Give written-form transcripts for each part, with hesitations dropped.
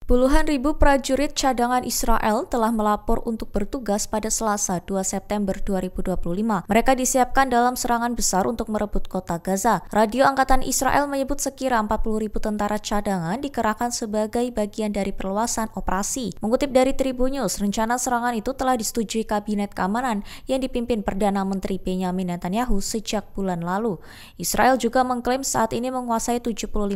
Puluhan ribu prajurit cadangan Israel telah melapor untuk bertugas pada Selasa 2 September 2025. Mereka disiapkan dalam serangan besar untuk merebut kota Gaza. Radio Angkatan Israel menyebut sekira 40 ribu tentara cadangan dikerahkan sebagai bagian dari perluasan operasi. Mengutip dari Tribun News, rencana serangan itu telah disetujui Kabinet Keamanan yang dipimpin Perdana Menteri Benyamin Netanyahu sejak bulan lalu. Israel juga mengklaim saat ini menguasai 75%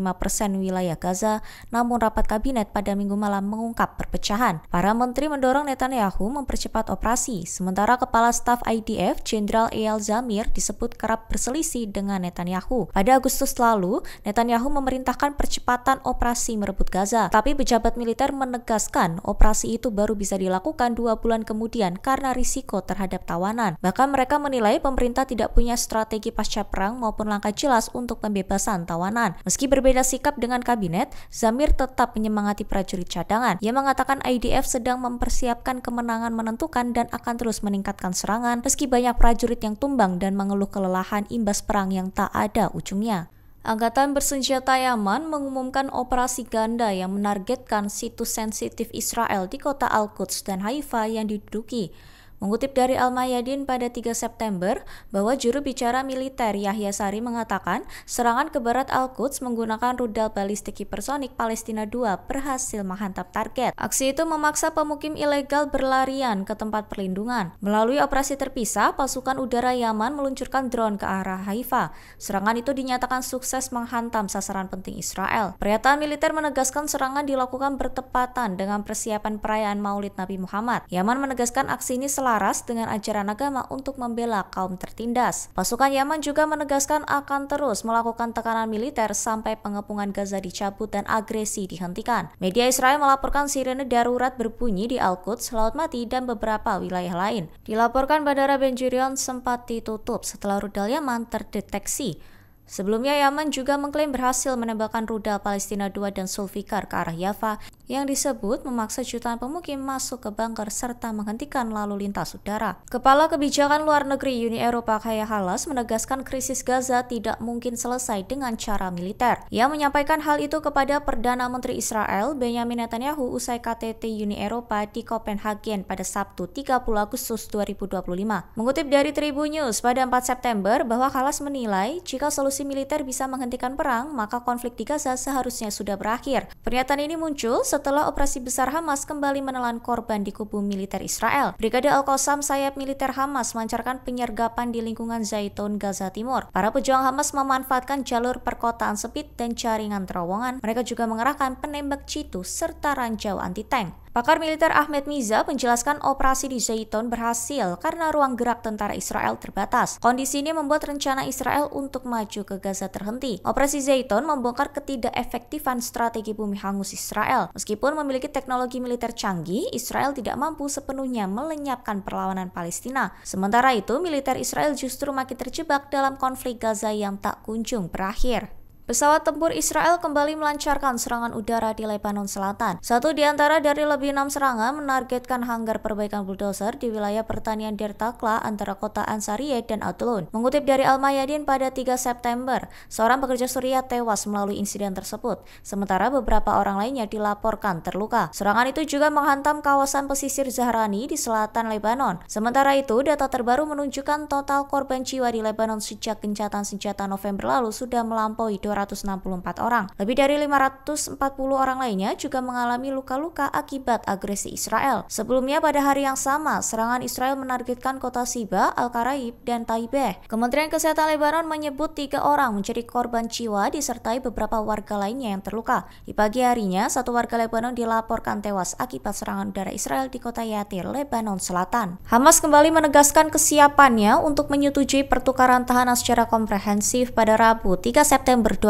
wilayah Gaza, namun rapat kabinet pada Minggu malam mengungkap perpecahan. Para menteri mendorong Netanyahu mempercepat operasi, sementara Kepala Staf IDF Jenderal Eyal Zamir disebut kerap berselisih dengan Netanyahu. Pada Agustus lalu, Netanyahu memerintahkan percepatan operasi merebut Gaza, tapi pejabat militer menegaskan operasi itu baru bisa dilakukan 2 bulan kemudian karena risiko terhadap tawanan. Bahkan mereka menilai pemerintah tidak punya strategi pasca perang maupun langkah jelas untuk pembebasan tawanan. Meski berbeda sikap dengan kabinet, Zamir tetap menyemangati prajurit cadangan. Ia mengatakan IDF sedang mempersiapkan kemenangan menentukan dan akan terus meningkatkan serangan meski banyak prajurit yang tumbang dan mengeluh kelelahan imbas perang yang tak ada ujungnya. Angkatan bersenjata Yaman mengumumkan operasi ganda yang menargetkan situs sensitif Israel di kota Al-Quds dan Haifa yang diduduki. Mengutip dari Al-Mayadin pada 3 September, bahwa juru bicara militer Yahya Sari mengatakan serangan ke barat Al-Quds menggunakan rudal balistik hipersonik Palestina II berhasil menghantam target. Aksi itu memaksa pemukim ilegal berlarian ke tempat perlindungan. Melalui operasi terpisah, pasukan udara Yaman meluncurkan drone ke arah Haifa. Serangan itu dinyatakan sukses menghantam sasaran penting Israel. Pernyataan militer menegaskan serangan dilakukan bertepatan dengan persiapan perayaan Maulid Nabi Muhammad. Yaman menegaskan aksi ini selaras dengan ajaran agama untuk membela kaum tertindas. Pasukan Yaman juga menegaskan akan terus melakukan tekanan militer sampai pengepungan Gaza dicabut dan agresi dihentikan. Media Israel melaporkan sirene darurat berbunyi di Al-Quds, Laut Mati, dan beberapa wilayah lain. Dilaporkan Bandara Ben Gurion sempat ditutup setelah rudal Yaman terdeteksi. Sebelumnya, Yaman juga mengklaim berhasil menembakkan rudal Palestina II dan Zulfikar ke arah Yafa yang disebut memaksa jutaan pemukim masuk ke bunker serta menghentikan lalu lintas udara. Kepala Kebijakan Luar Negeri Uni Eropa Kaja Kallas menegaskan krisis Gaza tidak mungkin selesai dengan cara militer. Ia menyampaikan hal itu kepada Perdana Menteri Israel Benyamin Netanyahu usai KTT Uni Eropa di Copenhagen pada Sabtu 30 Agustus 2025. Mengutip dari Tribun News pada 4 September bahwa Kallas menilai jika solusi militer bisa menghentikan perang, maka konflik di Gaza seharusnya sudah berakhir. Pernyataan ini muncul setelah operasi besar Hamas kembali menelan korban di kubu militer Israel. Brigade Al-Qassam, sayap militer Hamas, melancarkan penyergapan di lingkungan Zaitun, Gaza Timur. Para pejuang Hamas memanfaatkan jalur perkotaan sempit dan jaringan terowongan. Mereka juga mengerahkan penembak jitu serta ranjau anti-tank. Pakar militer Ahmed Miza menjelaskan operasi di Zaitun berhasil karena ruang gerak tentara Israel terbatas. Kondisi ini membuat rencana Israel untuk maju ke Gaza terhenti. Operasi Zaitun membongkar ketidakefektifan strategi bumi hangus Israel. Meskipun memiliki teknologi militer canggih, Israel tidak mampu sepenuhnya melenyapkan perlawanan Palestina. Sementara itu, militer Israel justru makin terjebak dalam konflik Gaza yang tak kunjung berakhir. Pesawat tempur Israel kembali melancarkan serangan udara di Lebanon Selatan. Satu di antara dari lebih 6 serangan menargetkan hanggar perbaikan bulldozer di wilayah pertanian Der Takla antara kota Ansariyeh dan Adlon. Mengutip dari Al-Mayadin pada 3 September, seorang pekerja Suriah tewas melalui insiden tersebut, sementara beberapa orang lainnya dilaporkan terluka. Serangan itu juga menghantam kawasan pesisir Zahrani di selatan Lebanon. Sementara itu, data terbaru menunjukkan total korban jiwa di Lebanon sejak gencatan senjata November lalu sudah melampaui 264 orang. Lebih dari 540 orang lainnya juga mengalami luka-luka akibat agresi Israel. Sebelumnya pada hari yang sama, serangan Israel menargetkan kota Siba, Al-Karaib, dan Taibeh. Kementerian Kesehatan Lebanon menyebut 3 orang menjadi korban jiwa disertai beberapa warga lainnya yang terluka. Di pagi harinya, 1 warga Lebanon dilaporkan tewas akibat serangan udara Israel di kota Yatir, Lebanon Selatan. Hamas kembali menegaskan kesiapannya untuk menyetujui pertukaran tahanan secara komprehensif pada Rabu 3 September 2025.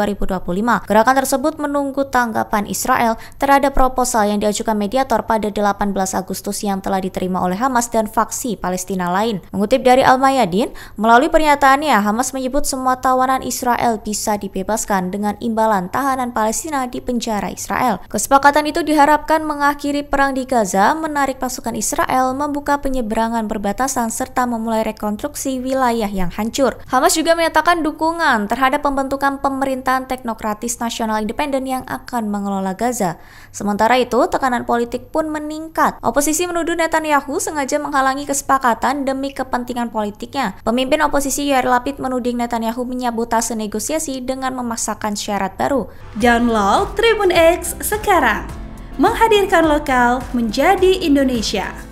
Gerakan tersebut menunggu tanggapan Israel terhadap proposal yang diajukan mediator pada 18 Agustus yang telah diterima oleh Hamas dan faksi Palestina lain. Mengutip dari Al-Mayadin, melalui pernyataannya, Hamas menyebut semua tawanan Israel bisa dibebaskan dengan imbalan tahanan Palestina di penjara Israel. Kesepakatan itu diharapkan mengakhiri perang di Gaza, menarik pasukan Israel, membuka penyeberangan perbatasan, serta memulai rekonstruksi wilayah yang hancur. Hamas juga menyatakan dukungan terhadap pembentukan pemerintah pemerintahan teknokratis nasional independen yang akan mengelola Gaza. Sementara itu, tekanan politik pun meningkat. Oposisi menuduh Netanyahu sengaja menghalangi kesepakatan demi kepentingan politiknya. Pemimpin oposisi Yair Lapid menuding Netanyahu menyabotase negosiasi dengan memaksakan syarat baru. Download Tribun X sekarang, menghadirkan lokal menjadi Indonesia.